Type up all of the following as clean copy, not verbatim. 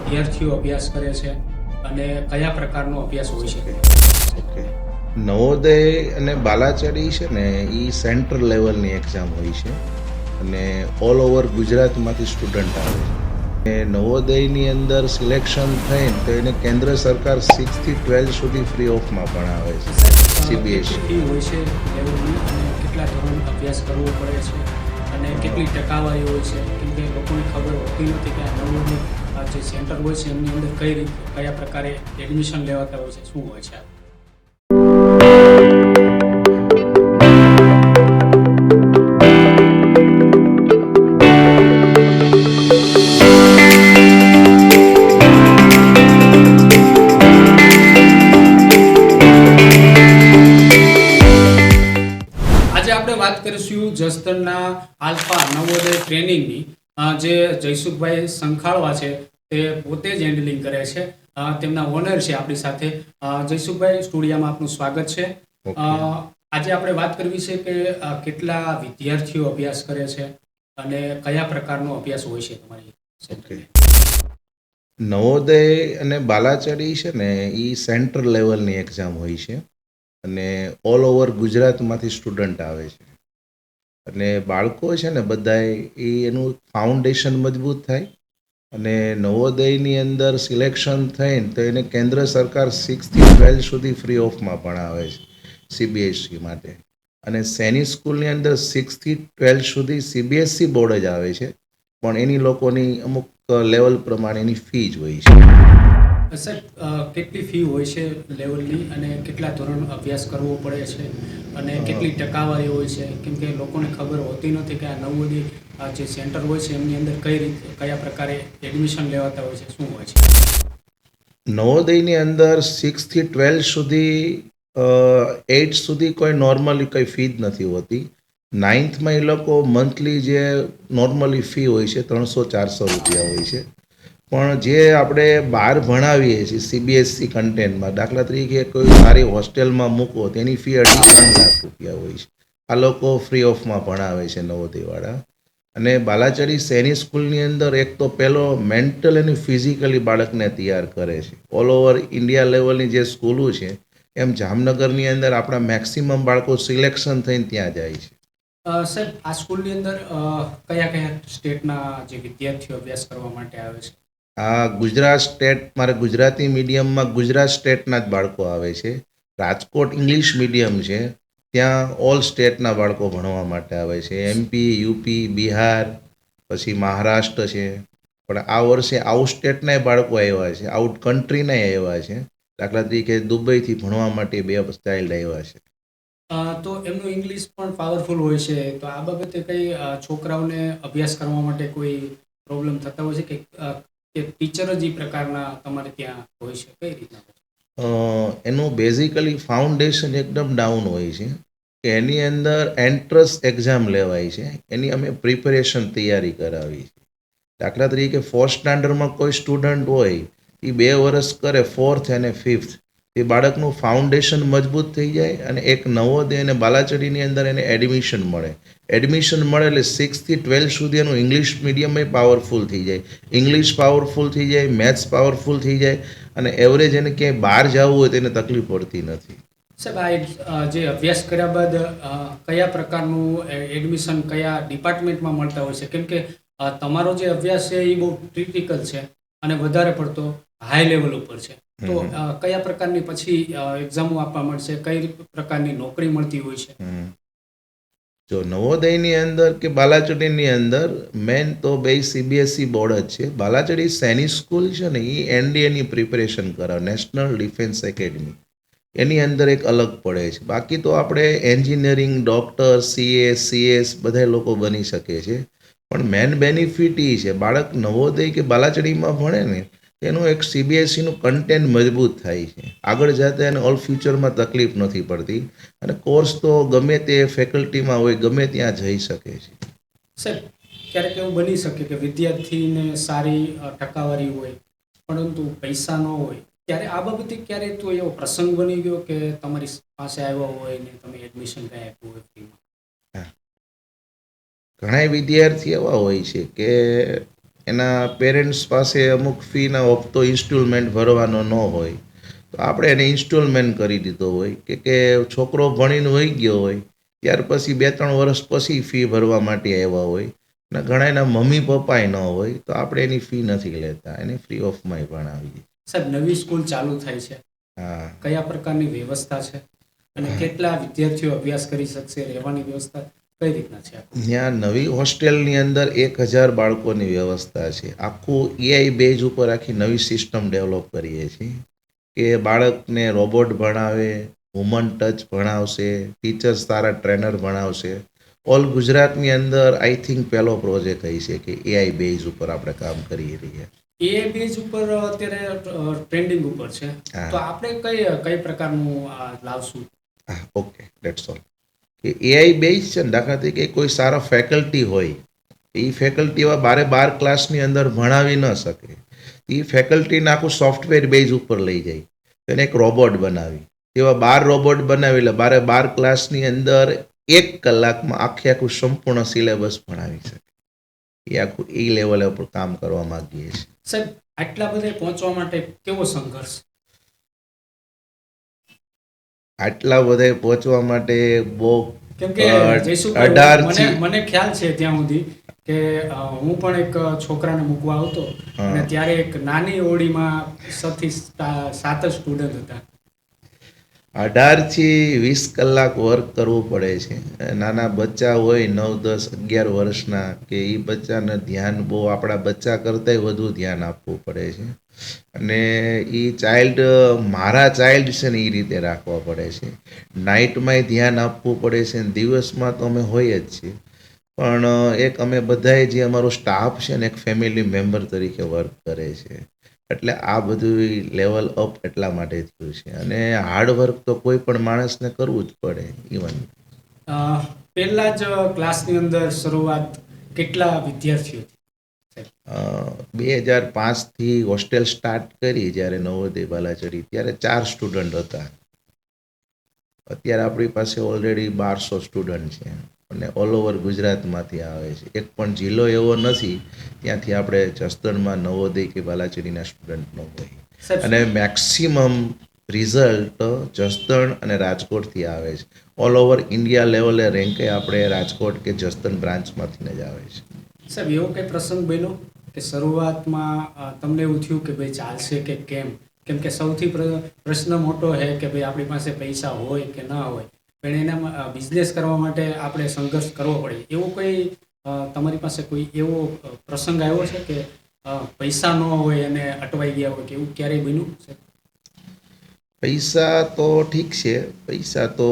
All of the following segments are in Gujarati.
વિદ્યાર્થીઓ અભ્યાસ કરે છે અને કયા પ્રકારનો અભ્યાસ હોઈ શકે? ઓકે. નવોદય અને બાલાચડી છે ને એ સેન્ટ્રલ લેવલની એક્ઝામ હોય છે અને ઓલ ઓવર ગુજરાતમાંથી સ્ટુડન્ટ આવે છે. નવોદયની અંદર સિલેક્શન થઈને તો એને કેન્દ્ર સરકાર 6 થી 12 સુધી ફ્રી ઓફમાં ભણાવે છે. કેટલી ફી હોય છે લેવલની અને કેટલા ધોરણ અભ્યાસ કરવો પડે છે અને કેટલી ટકાવારી હોય છે? કેમ કે લોકોને ખબર હોતી નથી કે આ નવોદય જે સેન્ટર હોય છે એમની અંદર કઈ રીતે કયા પ્રકારે એડમિશન લેવાતા હોય છે, શું હોય છે? આજે આપણે વાત કરીશું જસદણના આલ્ફા નવોદય ટ્રેનિંગની, જે જયસુખભાઈ સંખાળવા છે તે પોતે જ હેન્ડલિંગ કરે છે. તેમના ઓનર છે આપણી સાથે. જયસુખભાઈ, સ્ટુડિયોમાં આપનું સ્વાગત છે. આજે આપણે વાત કરવી છે કે કેટલા વિદ્યાર્થીઓ અભ્યાસ કરે છે અને કયા પ્રકારનો અભ્યાસ હોય છે તમારી સેન્ટરની? નવોદય અને બાલાચડી છે ને એ સેન્ટ્રલ લેવલની એક્ઝામ હોય છે અને ઓલ ઓવર ગુજરાતમાંથી સ્ટુડન્ટ આવે છે. અને બાળકો છે ને બધાએ એનું ફાઉન્ડેશન મજબૂત થાય અને નવોદયની અંદર સિલેક્શન થઈને તો એને કેન્દ્ર સરકાર 6 થી 12 સુધી ફ્રી ઓફમાં ભણાવે છે સીબીએસઈ માટે. અને સૈનિક સ્કૂલની અંદર 6 થી 12 સુધી સીબીએસઈ બોર્ડ જ આવે છે, પણ એની લોકોની અમુક લેવલ પ્રમાણેની ફી જ હોય છે. સર, કેટલી ફી હોય છે લેવલની અને કેટલા ધોરણ અભ્યાસ કરવો પડે છે અને કેટલી ટકાવારી હોય છે? કેમ કે લોકોને ખબર હોતી નથી કે આ નવોદય જે સેન્ટર હોય છે એમની અંદર કઈ રીતે કયા પ્રકારે એડમિશન લેવાતા હોય છે, શું હોય છે? નવોદયની અંદર 6 થી 12 સુધી 8 સુધી કોઈ નોર્મલી કંઈ ફી જ નથી હોતી. 9થમાં એ લોકો મંથલી જે નોર્મલી ફી હોય છે 300-400 રૂપિયા હોય છે. પણ જે આપણે બહાર ભણાવીએ છીએ સીબીએસઈ કન્ટેન્ટમાં, દાખલા તરીકે કોઈ સારી હોસ્ટેલમાં મૂકો તેની ફી 2.5-3 લાખ રૂપિયા હોય છે. આ લોકો ફ્રી ઓફમાં ભણાવે છે નવોદયવાળા. અને બાલાચડી સૈનિક સ્કૂલની અંદર એક તો પહેલો મેન્ટલ અને ફિઝિકલી બાળકને તૈયાર કરે છે. ઓલ ઓવર ઇન્ડિયા લેવલની જે સ્કૂલો છે એમ જામનગરની અંદર આપણા મેક્સિમમ બાળકો સિલેક્શન થઈને ત્યાં જાય છે. સર, આ સ્કૂલની અંદર કયા કયા સ્ટેટના જે વિદ્યાર્થીઓ અભ્યાસ કરવા માટે આવે છે? આ ગુજરાત સ્ટેટ, મારે ગુજરાતી મીડિયમમાં ગુજરાત સ્ટેટના જ બાળકો આવે છે. રાજકોટ ઇંગ્લિશ મીડિયમ છે, ત્યાં ઓલ સ્ટેટના બાળકો ભણવા માટે આવે છે. એમપી, યુપી, બિહાર, પછી મહારાષ્ટ્ર છે. પણ આ વર્ષે આઉટ સ્ટેટના બાળકો આવ્યા છે, આઉટ કન્ટ્રીના આવ્યા છે. દાખલા તરીકે દુબઈથી ભણવા માટે 2 ચાઇલ્ડ આવ્યા છે. તો એમનું ઇંગ્લિશ પણ પાવરફુલ હોય છે, તો આ બાબતે કઈ છોકરાઓને અભ્યાસ કરવા માટે કોઈ પ્રોબ્લેમ થતા હોય છે કે ટીચર જ એ પ્રકારના તમારે ત્યાં હોય છે, કઈ રીતના? એનું બેઝિકલી ફાઉન્ડેશન એકદમ ડાઉન હોય છે કે એની અંદર એન્ટ્રન્સ એક્ઝામ લેવાય છે, એની અમે પ્રિપેરેશન તૈયારી કરાવી છે. દાખલા તરીકે 4th સ્ટાન્ડર્ડમાં કોઈ સ્ટુડન્ટ હોય એ 2 વર્ષ કરે, 4th અને 5th, એ બાળકનું ફાઉન્ડેશન મજબૂત થઈ જાય અને એક નવોદય અને બાલાચડીની અંદર એને એડમિશન મળે. એડમિશન મળે એટલે 6 થી 12 સુધી એનું ઇંગ્લિશ મીડિયમ પાવરફુલ થઈ જાય, ઇંગ્લિશ પાવરફુલ થઈ જાય, મેથ્સ પાવરફુલ થઈ જાય અને એવરેજ એને ક્યાંય બહાર જવું હોય તો એને તકલીફ પડતી નથી. સાહેબ, આ જે અભ્યાસ કર્યા બાદ કયા પ્રકારનું એડમિશન કયા ડિપાર્ટમેન્ટમાં મળતા હોય છે? કેમ કે તમારો જે અભ્યાસ છે એ બહુ ક્રિટિકલ છે અને વધારે પડતો હાઈ લેવલ ઉપર છે, તો કયા પ્રકારની પછી એક્ઝામો આપવા મળશે, કઈ પ્રકારની નોકરી મળતી હોય છે? જો નવોદયની અંદર કે બાલાચડીની અંદર મેન તો બે સીબીએસઈ બોર્ડ જ છે. બાલાચડી સૈનિક સ્કૂલ છે ને એ એનડીએની પ્રિપેરેશન કરાવે, નેશનલ ડિફેન્સ એકેડમી, એની અંદર એક અલગ પડે છે. બાકી તો આપણે એન્જિનિયરિંગ, ડૉક્ટર, સીએસ બધા લોકો બની શકે છે. પણ મેન બેનિફિટ એ છે, બાળક નવોદય કે બાલાચડીમાં ભણે ને એનું એક સીબીએસઈનું કન્ટેન્ટ મજબૂત થાય છે, આગળ જતા એને ઓલ ફ્યુચરમાં તકલીફ નથી પડતી અને કોર્સ તો ગમે તે ફેકલ્ટીમાં હોય ગમે ત્યાં જઈ શકે છે. સાહેબ, ક્યારેક એવું બની શકે કે વિદ્યાર્થીને સારી ટકાવારી હોય પરંતુ પૈસા ન હોય, ત્યારે આ બાબતે ક્યારે તો એવો પ્રસંગ બની ગયો કે તમારી પાસે આવ્યો હોય ને તમે એડમિશન કંઈ આપ્યું હોય ફ્રીમાં? ઘણા વિદ્યાર્થી એવા હોય છે કે એના પેરેન્ટ્સ પાસે અમુક ફીના હપ્તો ઇન્સ્ટોલમેન્ટ ભરવાનો ન હોય તો આપણે એને ઇન્સ્ટોલમેન્ટ કરી દીધો હોય કે છોકરો ભણીને વહી ગયો હોય ત્યાર પછી 2-3 વર્ષ પછી ફી ભરવા માટે આવ્યા હોય અને ઘણા એના મમ્મી પપ્પાય ન હોય તો આપણે એની ફી નથી લેતા, એને ફ્રી ઓફમાં ભણાવીએ. સાહેબ, નવી સ્કૂલ ચાલુ થઈ છે, હા, કયા પ્રકારની વ્યવસ્થા છે અને કેટલા વિદ્યાર્થીઓ અભ્યાસ કરી શકશે, રહેવાની વ્યવસ્થા કઈ રીતના છે? ત્યાં નવી હોસ્ટેલની અંદર 1000 બાળકોની વ્યવસ્થા છે. આખું એઆઈ બેઝ ઉપર આખી નવી સિસ્ટમ ડેવલપ કરીએ છીએ કે બાળકને રોબોટ ભણાવે, હ્યુમન ટચ ભણાવશે, ટીચર્સ સારા ટ્રેનર ભણાવશે. ઓલ ગુજરાતની અંદર આઈ થિંક પહેલો પ્રોજેક્ટ હોય છે કે એઆઈ બેઝ ઉપર આપણે કામ કરી રહ્યા. એ બેઝ ઉપર અત્યારે ટ્રેન્ડિંગ ઉપર છે, હા. તો આપણે કઈ પ્રકારનું લાવશું? હા, ઓકે, ડેટ્સ ઓલ. કે એઆઈ બેઝ છે ને, દાખલા તરીકે કોઈ સારા ફેકલ્ટી હોય એ ફેકલ્ટી એવા 12 ક્લાસની અંદર ભણાવી ન શકે, એ ફેકલ્ટીને આખું સોફ્ટવેર બેઝ ઉપર લઈ જાય, એને એક રોબોટ બનાવી, એવા 12 રોબોટ બનાવી એટલે 12 ક્લાસની અંદર 1 કલાકમાં આખું સંપૂર્ણ સિલેબસ ભણાવી શકે. એ આખું એ લેવલ ઉપર કામ કરવા માંગીએ છીએ. સાહેબ, આટલા બધે પહોંચવા માટે કેવો સંઘર્ષ? આટલા બધે પહોંચવા માટે બહુ કેમ કે જયસુખભાઈ, 18 મને ખ્યાલ છે ત્યાં સુધી કે હું પણ એક છોકરાને મૂકવા આવતો હા. અને ત્યારે એક નાની ઓડીમાં 6 થી 7 સ્ટુડન્ટ હતા. 18 થી 20 કલાક વર્ક કરવું પડે છે. નાના બચ્ચા હોય 9, 10, 11 વર્ષના કે એ બચ્ચાને ધ્યાન બહુ આપણા બચ્ચા કરતાંય વધુ ધ્યાન આપવું પડે છે અને એ ચાઇલ્ડ મારા ચાઇલ્ડ છે ને એ રીતે રાખવા પડે છે. નાઇટમાંય ધ્યાન આપવું પડે છે ને દિવસમાં તો અમે હોય જ છીએ, પણ એક અમે બધાએ જે અમારો સ્ટાફ છે ને એક ફેમિલી મેમ્બર તરીકે વર્ક કરે છે. એટલે આ બધું લેવલ અપ એટલા માટે થયું છે અને હાર્ડવર્ક તો કોઈ પણ માણસને કરવું જ પડે. ઇવન પહેલા જ ક્લાસની અંદર શરૂઆત કેટલા વિદ્યાર્થીઓ? 2005થી હોસ્ટેલ સ્ટાર્ટ કરી જ્યારે નવોદય બાલાચડી, ત્યારે 4 સ્ટુડન્ટ હતા. અત્યારે આપણી પાસે ઓલરેડી 1200 સ્ટુડન્ટ છે અને ઓલ ઓવર ગુજરાતમાંથી આવે છે. એક પણ જિલ્લો એવો નથી ત્યાંથી આપણે જસદણમાં નવોદય કે બાલાચડીના સ્ટુડન્ટ ન હોય. અને મેક્સિમમ રિઝલ્ટ જસદણ અને રાજકોટથી આવે છે. ઓલ ઓવર ઇન્ડિયા લેવલે રેન્કે આપણે રાજકોટ કે જસદણ બ્રાન્ચમાંથી જ આવે છે. સાહેબ, એવો કંઈ પ્રસંગ બન્યો કે શરૂઆતમાં તમને એવું થયું કે ભાઈ ચાલશે કે કેમ કે સૌથી પ્રશ્ન મોટો છે કે ભાઈ આપણી પાસે પૈસા હોય કે ના હોય, પણ એના બિઝનેસ કરવા માટે આપણે સંઘર્ષ કરવો પડે, એવો કોઈ તમારી પાસે કોઈ એવો પ્રસંગ આવ્યો છે કે પૈસા ન હોય અને અટવાઈ ગયા હોય, કે એવું ક્યારેય બન્યું છે? પૈસા તો ઠીક છે, પૈસા તો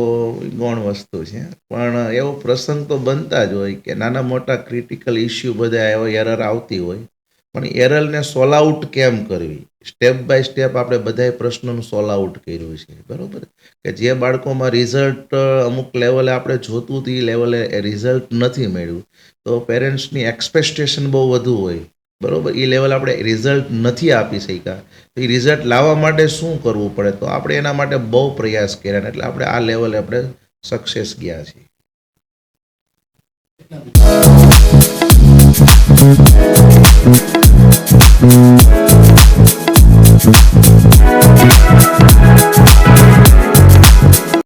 ગૌણ વસ્તુ છે, પણ એવો પ્રસંગ તો બનતા જ હોય કે નાના મોટા ક્રિટિકલ ઇસ્યુ બધા એવો એરર આવતી હોય, પણ એરરને સોલ્વ આઉટ કેમ કરવી, સ્ટેપ બાય સ્ટેપ આપણે બધાએ પ્રશ્નોનું સોલ્વ આઉટ કર્યું છે. બરાબર, કે જે બાળકોમાં રિઝલ્ટ અમુક લેવલે આપણે જોતું હતું એ લેવલે રિઝલ્ટ નથી મળ્યું તો પેરેન્ટ્સની એક્સપેક્ટેશન બહુ વધુ હોય. બરાબર, એ લેવલ આપણે રિઝલ્ટ નથી આપી શક્યા તો એ રિઝલ્ટ લાવવા માટે શું કરવું પડે, તો આપણે એના માટે બહુ પ્રયાસ કર્યા એટલે આપણે આ લેવલે આપણે સક્સેસ ગયા છીએ. Thank you.